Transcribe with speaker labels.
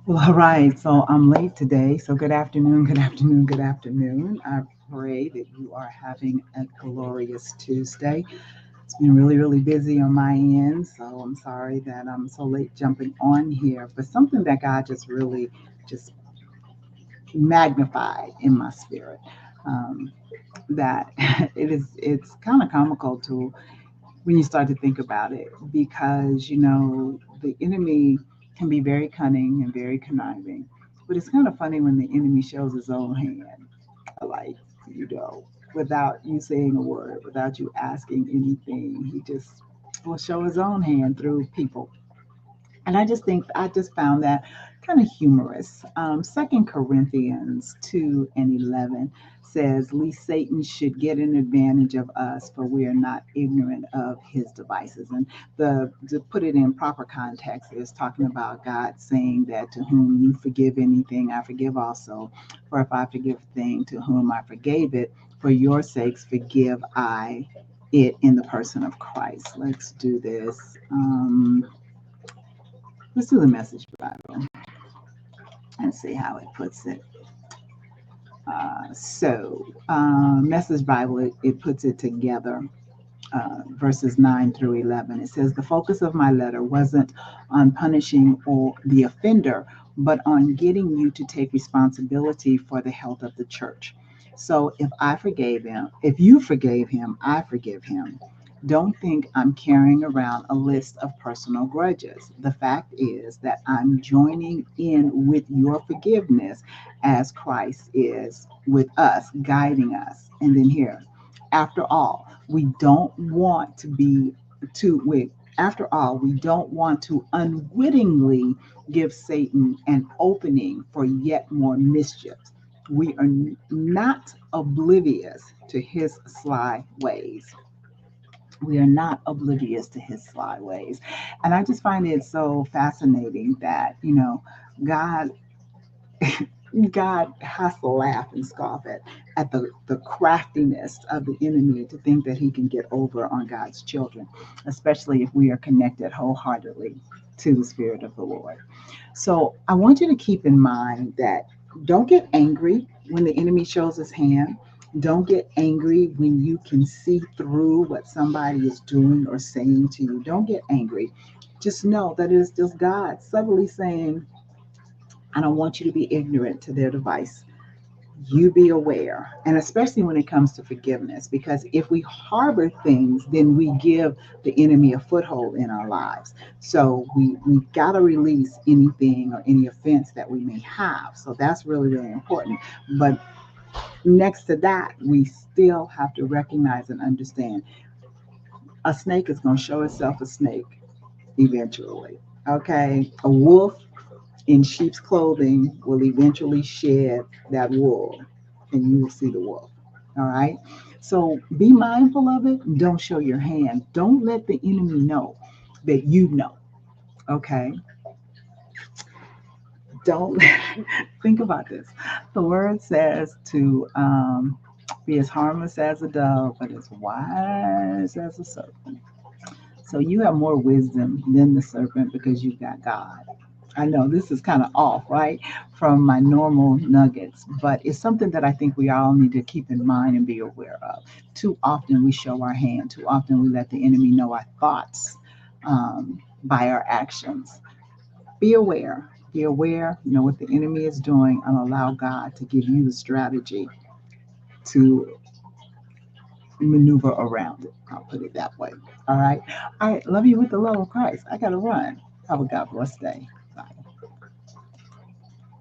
Speaker 1: Well, all right. So I'm late today. So good afternoon, good afternoon, good afternoon. I pray that you are having a glorious Tuesday. It's been really, really busy on my end. So I'm sorry that I'm so late jumping on here. But something that God just really just magnified in my spirit. Um, that it's kind of comical to when you start to think about it because the enemy can be very cunning and very conniving, but it's kind of funny when the enemy shows his own hand, like without you saying a word, without you asking anything. He just will show his own hand through people. And I just found that kind of humorous. 2 Corinthians 2 and 11 says, "Least Satan should get an advantage of us, for we are not ignorant of his devices." And to put it in proper context, is talking about God saying that to whom you forgive anything, I forgive also. For if I forgive a thing to whom I forgave it, for your sakes forgive I it in the person of Christ. Let's do this. Let's do the Message Bible and see how it puts it. Message Bible, it puts it together, verses 9 through 11. It says, "The focus of my letter wasn't on punishing or the offender, but on getting you to take responsibility for the health of the church. So if you forgave him, I forgive him. Don't think I'm carrying around a list of personal grudges. The fact is that I'm joining in with your forgiveness as Christ is with us, guiding us." And then here, after all, we don't want to be to wait. After all, we don't want to unwittingly give Satan an opening for yet more mischief. We are not oblivious to his sly ways. We are not oblivious to his sly ways. And I just find it so fascinating that, God God has to laugh and scoff at the craftiness of the enemy to think that he can get over on God's children, especially if we are connected wholeheartedly to the Spirit of the Lord. So I want you to keep in mind that don't get angry when the enemy shows his hand. Don't get angry when you can see through what somebody is doing or saying to you. Don't get angry. Just know that it is just God subtly saying, I don't want you to be ignorant to their device. You be aware, and especially when it comes to forgiveness, because if we harbor things, then we give the enemy a foothold in our lives. So we've got to release anything or any offense that we may have. So that's really, really important. But next to that, we still have to recognize and understand a snake is going to show itself a snake eventually. Okay, a wolf in sheep's clothing will eventually shed that wool and you will see the wolf. All right. So be mindful of it. Don't show your hand. Don't let the enemy know that you know. Okay. Don't think about this. The word says to be as harmless as a dove, but as wise as a serpent. So you have more wisdom than the serpent because you've got God. I know this is kind of off, right, from my normal nuggets, but it's something that I think we all need to keep in mind and be aware of. Too often we show our hand, too often we let the enemy know our thoughts by our actions. Be aware, know what the enemy is doing, and allow God to give you the strategy to maneuver around it. I'll put it that way. All right. All right. Love you with the love of Christ. I got to run. Have a God bless day.